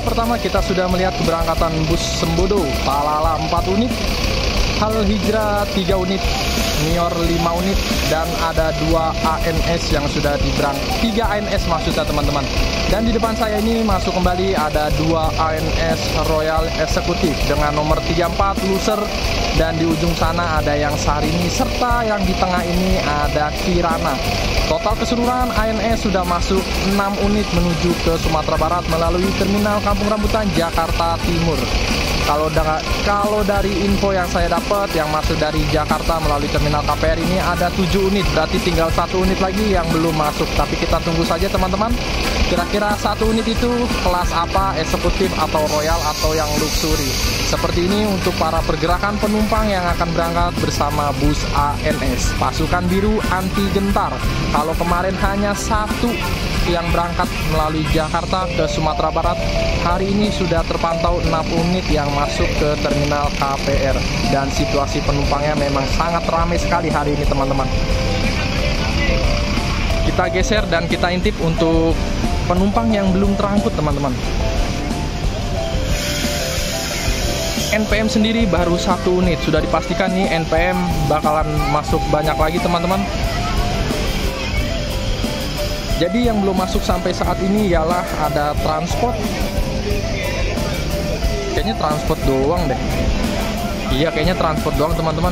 info pertama, kita sudah melihat keberangkatan bus Sembodo Palala 4 unit, Hal Hijrah 3 unit, Nior 5 unit, dan ada 2 ANS yang sudah diberang, 3 ANS maksudnya teman-teman. Dan di depan saya ini masuk kembali ada 2 ANS Royal Eksekutif dengan nomor 34 Loser, dan di ujung sana ada yang Sarini, serta yang di tengah ini ada Kirana. Total keseluruhan ANS sudah masuk 6 unit menuju ke Sumatera Barat melalui Terminal Kampung Rambutan, Jakarta Timur. Kalau dari info yang saya dapat, yang masuk dari Jakarta melalui Terminal KPR ini ada 7 unit, berarti tinggal 1 unit lagi yang belum masuk. Tapi kita tunggu saja teman-teman, kira-kira 1 unit itu kelas apa, eksekutif atau royal atau yang luxury. Seperti ini untuk para pergerakan penumpang yang akan berangkat bersama bus ANS Pasukan Biru Anti Gentar. Kalau kemarin hanya 1 yang berangkat melalui Jakarta ke Sumatera Barat, hari ini sudah terpantau 6 unit yang masuk ke Terminal KPR. Dan situasi penumpangnya memang sangat ramai sekali hari ini teman-teman. Kita geser dan kita intip untuk penumpang yang belum terangkut teman-teman. NPM sendiri baru 1 unit, sudah dipastikan nih NPM bakalan masuk banyak lagi teman-teman. Jadi yang belum masuk sampai saat ini ialah ada transport. Kayaknya transport doang deh. Iya, kayaknya transport doang teman-teman.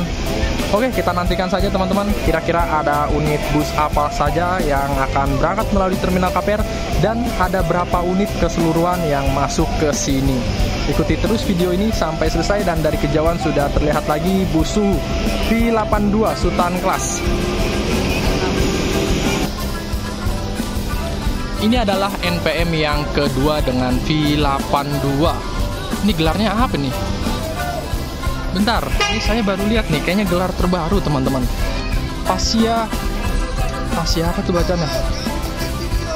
Oke, kita nantikan saja teman-teman, kira-kira ada unit bus apa saja yang akan berangkat melalui Terminal KPR dan ada berapa unit keseluruhan yang masuk ke sini. Ikuti terus video ini sampai selesai, dan dari kejauhan sudah terlihat lagi bus V82 Sultan Class. Ini adalah NPM yang kedua dengan V82. Ini gelarnya apa nih? Bentar, ini saya baru lihat nih, kayaknya gelar terbaru teman-teman. Pasya apa tuh bacanya?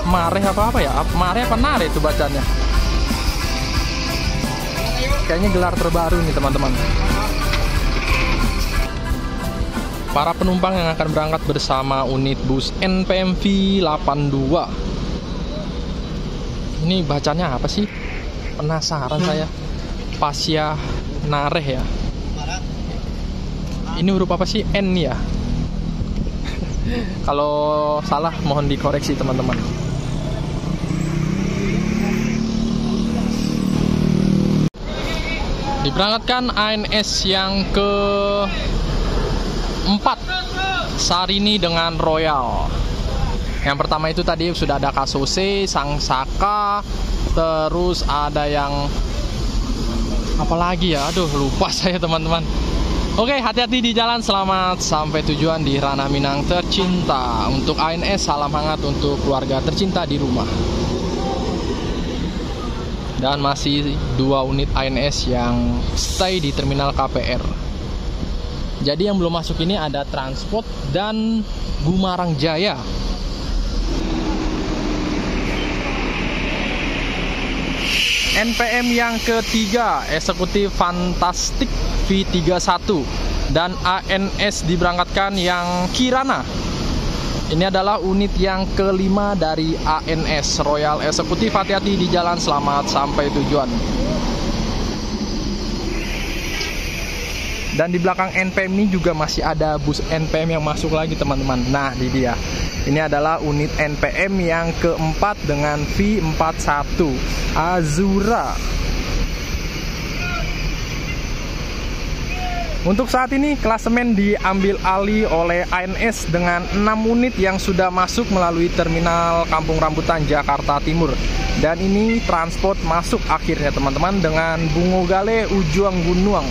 Mare apa ya? Mare apa Nare tuh bacanya? Kayaknya gelar terbaru nih teman-teman. Para penumpang yang akan berangkat bersama unit bus NPM V82. Ini bacanya apa sih? Penasaran saya. Pasya Nareh ya. Ini huruf apa sih? N ya. Kalau salah mohon dikoreksi teman-teman. Diberangkatkan ANS yang ke-4 Sarini dengan Royal. Yang pertama itu tadi sudah ada Kasose, Sang Saka, terus ada yang apa lagi ya? Aduh, lupa saya teman-teman. Oke, hati-hati di jalan, selamat sampai tujuan di Ranah Minang tercinta. Untuk ANS, salam hangat untuk keluarga tercinta di rumah. Dan masih 2 unit ANS yang stay di Terminal KPR. Jadi yang belum masuk ini ada Transport dan Gumarang Jaya. NPM yang ketiga, Eksekutif Fantastik V31, dan ANS diberangkatkan yang Kirana. Ini adalah unit yang kelima dari ANS Royal Eksekutif. Hati-hati di jalan, selamat sampai tujuan. Dan di belakang NPM ini juga masih ada bus NPM yang masuk lagi teman-teman. Nah, di dia. Ini adalah unit NPM yang keempat dengan V41 Azura. Untuk saat ini klasemen diambil alih oleh ANS dengan 6 unit yang sudah masuk melalui Terminal Kampung Rambutan, Jakarta Timur. Dan ini transport masuk akhirnya teman-teman dengan Bungo Gale Ujuang Gunuang.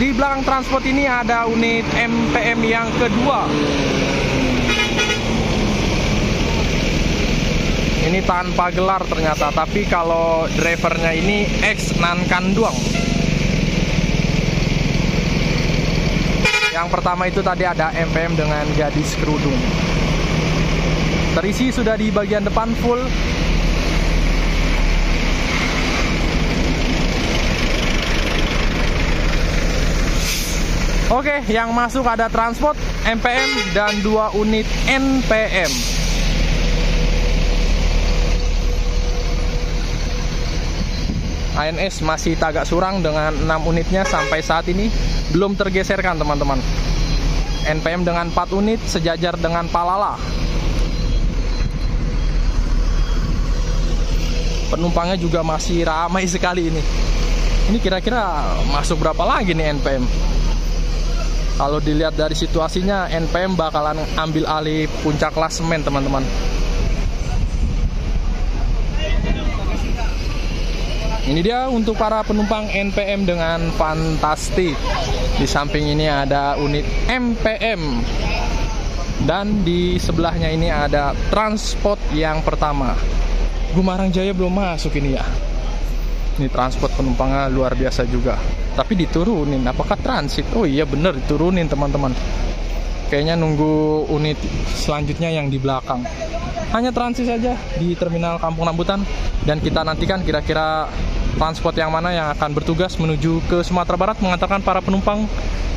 Di belakang transport ini ada unit MPM yang kedua. Ini tanpa gelar ternyata, tapi kalau drivernya ini ex Nankanduang. Yang pertama itu tadi ada MPM dengan gadis kerudung. Terisi sudah di bagian depan full. Oke, yang masuk ada transport, MPM, dan 2 unit NPM. ANS masih tagak surang dengan 6 unitnya sampai saat ini belum tergeserkan teman-teman. NPM dengan 4 unit sejajar dengan Palala. Penumpangnya juga masih ramai sekali ini. Ini kira-kira masuk berapa lagi nih NPM? Kalau dilihat dari situasinya, NPM bakalan ambil alih puncak klasemen teman-teman. Ini dia untuk para penumpang NPM dengan fantastik. Di samping ini ada unit MPM. Dan di sebelahnya ini ada transport yang pertama. Gumarang Jaya belum masuk ini ya. Ini transport penumpangnya luar biasa juga. Tapi diturunin, apakah transit? Oh iya bener, diturunin teman-teman. Kayaknya nunggu unit selanjutnya yang di belakang. Hanya transit saja di terminal Kampung Rambutan. Dan kita nantikan kira-kira transport yang mana yang akan bertugas menuju ke Sumatera Barat, mengantarkan para penumpang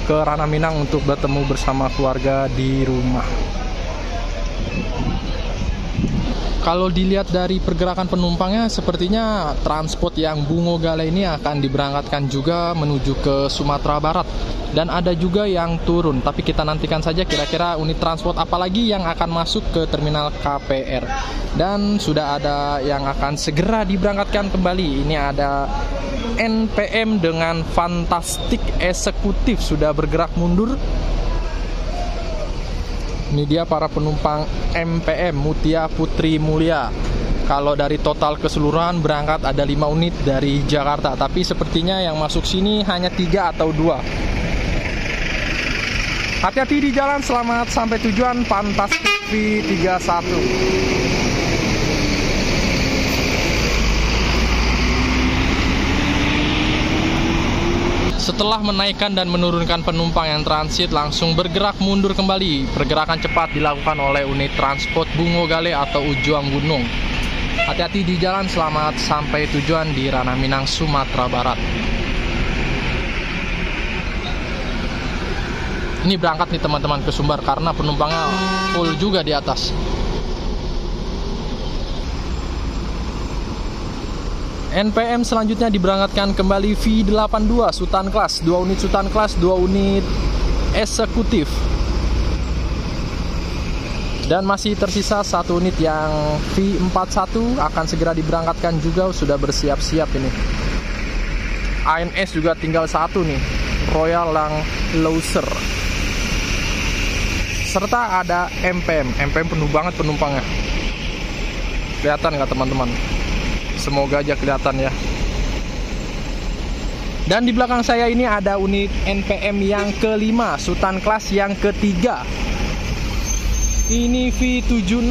ke Ranah Minang untuk bertemu bersama keluarga di rumah. Kalau dilihat dari pergerakan penumpangnya, sepertinya transport yang Bungo Gale ini akan diberangkatkan juga menuju ke Sumatera Barat. Dan ada juga yang turun, tapi kita nantikan saja kira-kira unit transport apalagi yang akan masuk ke terminal KPR. Dan sudah ada yang akan segera diberangkatkan kembali. Ini ada NPM dengan fantastik eksekutif sudah bergerak mundur. Ini dia para penumpang MPM Mutia Putri Mulia. Kalau dari total keseluruhan berangkat ada 5 unit dari Jakarta, tapi sepertinya yang masuk sini hanya 3 atau 2. Hati-hati di jalan, selamat sampai tujuan. Fantastik V31. Setelah menaikkan dan menurunkan penumpang yang transit, langsung bergerak mundur kembali. Pergerakan cepat dilakukan oleh unit transport Bungo Gale atau Ujuang Gunung. Hati-hati di jalan, selamat sampai tujuan di Ranah Minang, Sumatera Barat. Ini berangkat nih teman-teman ke Sumbar karena penumpangnya full juga di atas. NPM selanjutnya diberangkatkan kembali V82 Sultan Class, 2 unit Sultan Class, 2 unit eksekutif. Dan masih tersisa 1 unit yang V41 akan segera diberangkatkan juga, sudah bersiap-siap ini. ANS juga tinggal 1 nih, Royal Langlauser. Serta ada MPM penuh banget penumpangnya. Kelihatan nggak teman-teman? Semoga aja kelihatan ya. Dan di belakang saya ini ada unit NPM yang kelima, Sultan Class yang ketiga. Ini V76.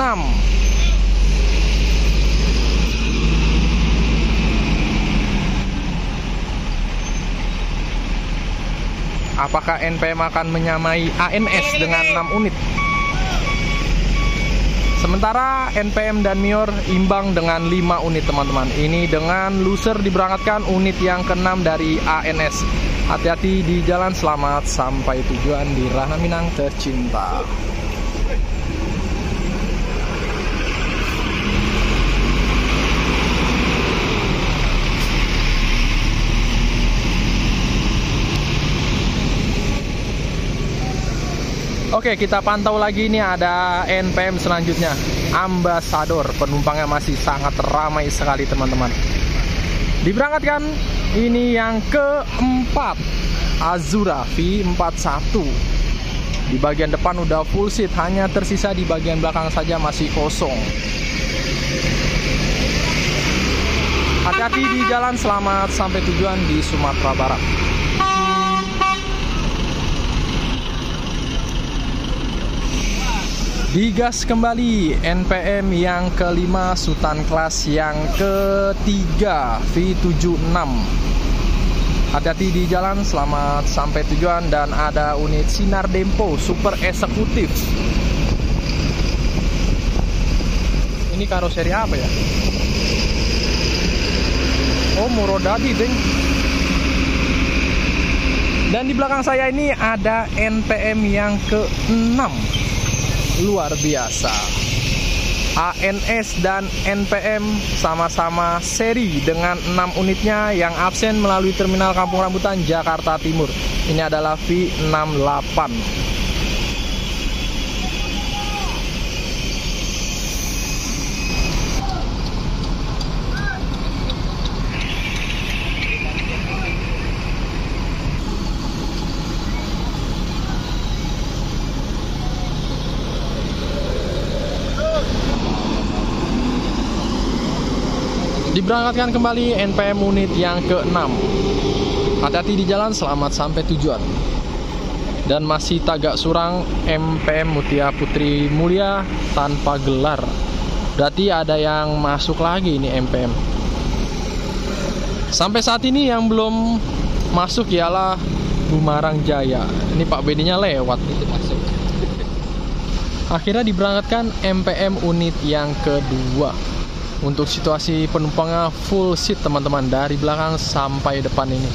Apakah NPM akan menyamai ANS dengan 6 unit? Sementara NPM dan Mior imbang dengan 5 unit teman-teman. Ini dengan loser diberangkatkan unit yang ke-6 dari ANS. Hati-hati di jalan, selamat sampai tujuan di Ranah Minang tercinta. Oke, kita pantau lagi, ini ada NPM selanjutnya, Ambassador. Penumpangnya masih sangat ramai sekali teman-teman. Diberangkatkan ini yang keempat, Azura V41. Di bagian depan udah full seat, hanya tersisa di bagian belakang saja masih kosong. Hati-hati di jalan, selamat sampai tujuan di Sumatera Barat. Digas kembali NPM yang kelima, Sultan Class yang ketiga, V76. Hati-hati di jalan, selamat sampai tujuan. Dan ada unit Sinar Dempo Super Eksekutif. Ini karoseri apa ya? Oh, Murodadi deng. Dan di belakang saya ini ada NPM yang ke-6. Luar biasa. ANS dan NPM sama-sama seri dengan 6 unitnya yang absen melalui Terminal Kampung Rambutan, Jakarta Timur. Ini adalah V68. Diberangkatkan kembali NPM unit yang ke-6. Hati-hati di jalan, selamat sampai tujuan. Dan masih Tagak Surang MPM Mutia Putri Mulia tanpa gelar. Berarti ada yang masuk lagi ini MPM. Sampai saat ini yang belum masuk ialah Gumarang Jaya. Ini Pak Bedinya lewat itu masuk. Akhirnya diberangkatkan MPM unit yang kedua. Untuk situasi penumpangnya full seat teman-teman, dari belakang sampai depan ini.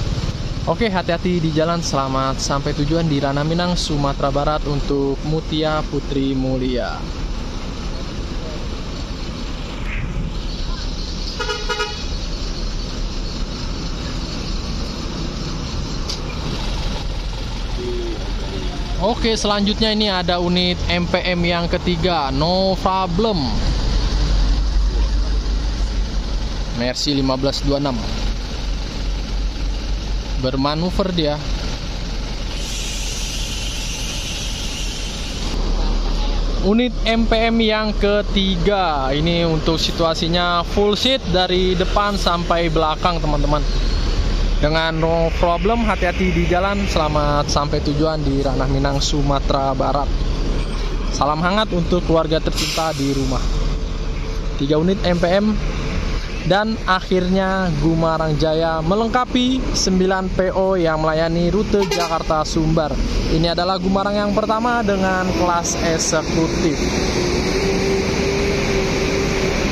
Oke, hati-hati di jalan, selamat sampai tujuan di Ranah Minang, Sumatera Barat untuk Mutia Putri Mulia. Oke, selanjutnya ini ada unit MPM yang ketiga, no problem. Mercy 1526. Bermanuver dia. Unit MPM yang ketiga. Ini untuk situasinya full seat dari depan sampai belakang teman-teman. Dengan no problem, hati-hati di jalan, selamat sampai tujuan di Ranah Minang, Sumatera Barat. Salam hangat untuk keluarga tercinta di rumah. 3 unit MPM. Dan akhirnya Gumarang Jaya melengkapi 9 PO yang melayani rute Jakarta Sumbar. Ini adalah Gumarang yang pertama dengan kelas eksekutif.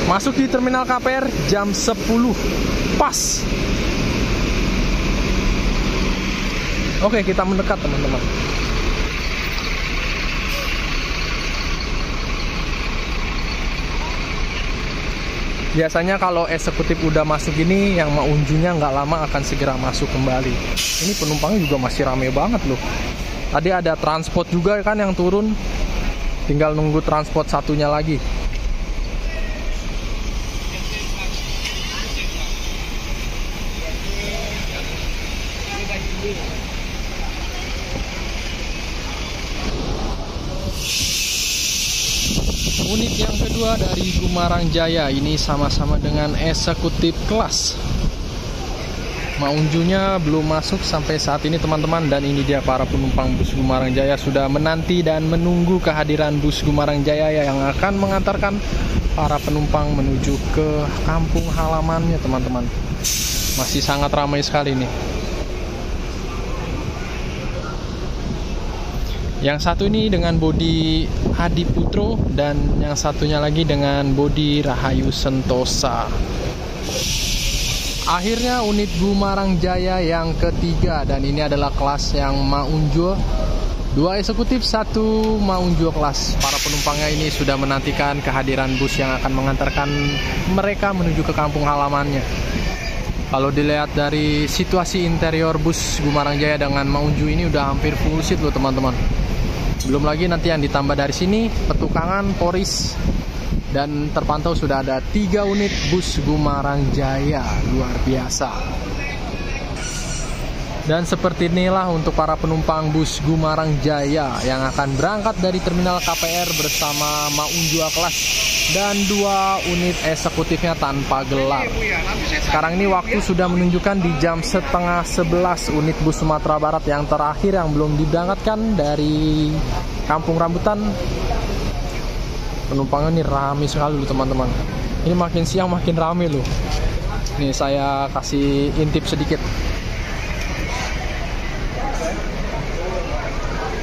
Masuk di Terminal KPR jam 10 pas. Oke, kita mendekat teman-teman. Biasanya kalau eksekutif udah masuk ini, yang mau unjunya nggak lama akan segera masuk kembali. Ini penumpangnya juga masih rame banget loh. Tadi ada transport juga kan yang turun, tinggal nunggu transport satunya lagi. Unit yang kedua dari Gumarang Jaya ini sama-sama dengan eksekutif kelas. Maunjunya belum masuk sampai saat ini teman-teman. Dan ini dia para penumpang bus Gumarang Jaya sudah menanti dan menunggu kehadiran bus Gumarang Jaya yang akan mengantarkan para penumpang menuju ke kampung halamannya teman-teman. Masih sangat ramai sekali nih. Yang satu ini dengan bodi Hadi Putro dan yang satunya lagi dengan bodi Rahayu Sentosa. Akhirnya unit Gumarang Jaya yang ketiga, dan ini adalah kelas yang Maunjo. 2 eksekutif, 1 Maunjo kelas. Para penumpangnya ini sudah menantikan kehadiran bus yang akan mengantarkan mereka menuju ke kampung halamannya. Kalau dilihat dari situasi interior bus Gumarang Jaya dengan Maunjo ini udah hampir full seat loh teman-teman. Belum lagi nanti yang ditambah dari sini petukangan, poris, dan terpantau sudah ada 3 unit bus Gumarang Jaya. Luar biasa. Dan seperti inilah untuk para penumpang bus Gumarang Jaya yang akan berangkat dari Terminal KPR bersama Maunjua kelas dan 2 unit eksekutifnya tanpa gelar. Sekarang ini waktu sudah menunjukkan di jam 10:30 unit bus Sumatera Barat yang terakhir yang belum diberangkatkan dari Kampung Rambutan. Penumpangnya ini ramai sekali loh teman-teman. Ini makin siang makin ramai loh. Nih saya kasih intip sedikit.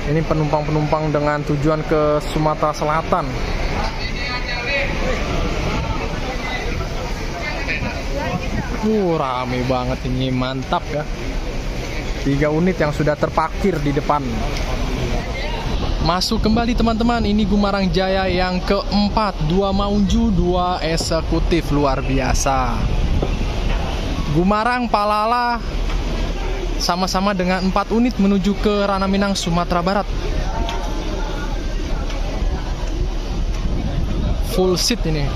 Ini penumpang-penumpang dengan tujuan ke Sumatera Selatan. Rame banget ini, mantap ya. 3 unit yang sudah terparkir di depan. Masuk kembali teman-teman, ini Gumarang Jaya yang keempat, 2 maunju, 2 eksekutif, luar biasa. Gumarang Palala sama-sama dengan 4 unit menuju ke Ranah Minang, Sumatera Barat. Full seat ini.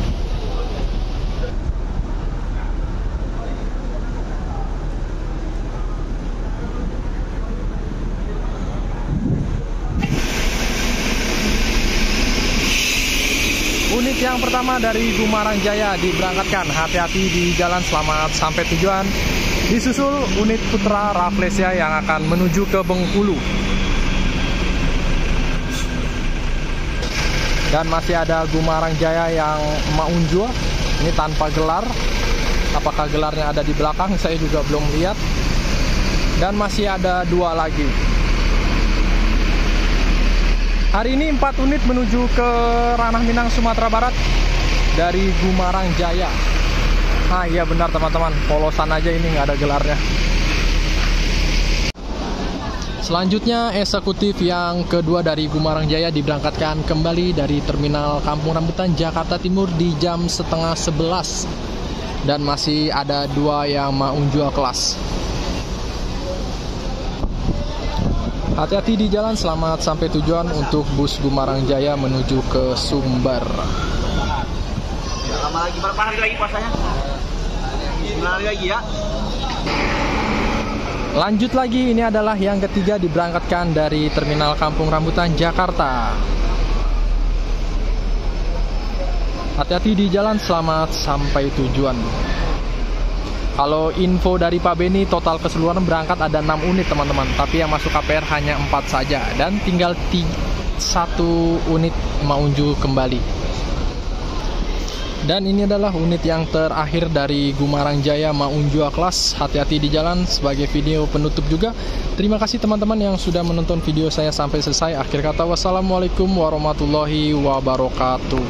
Unit yang pertama dari Gumarang Jaya diberangkatkan. Hati-hati di jalan, selamat sampai tujuan. Disusul unit Putra Rafflesia yang akan menuju ke Bengkulu. Dan masih ada Gumarang Jaya yang maunjua. Ini tanpa gelar. Apakah gelarnya ada di belakang? Saya juga belum lihat. Dan masih ada 2 lagi. Hari ini 4 unit menuju ke Ranah Minang, Sumatera Barat dari Gumarang Jaya. Nah iya benar teman-teman, polosan aja ini nggak ada gelarnya. Selanjutnya eksekutif yang kedua dari Gumarang Jaya diberangkatkan kembali dari Terminal Kampung Rambutan, Jakarta Timur di jam setengah 11. Dan masih ada 2 yang maunjua kelas. Hati-hati di jalan, selamat sampai tujuan untuk bus Gumarang Jaya menuju ke Sumber. Lama lagi, berapa hari lagi puasanya? 9 hari lagi ya. Lanjut lagi, ini adalah yang ketiga diberangkatkan dari Terminal Kampung Rambutan, Jakarta. Hati-hati di jalan, selamat sampai tujuan. Kalau info dari Pak Beni, total keseluruhan berangkat ada 6 unit teman-teman. Tapi yang masuk KPR hanya 4 saja. Dan tinggal 1 unit maunju kembali. Dan ini adalah unit yang terakhir dari Gumarang Jaya maunjua kelas. Hati-hati di jalan, sebagai video penutup juga. Terima kasih teman-teman yang sudah menonton video saya sampai selesai. Akhir kata, wassalamualaikum warahmatullahi wabarakatuh.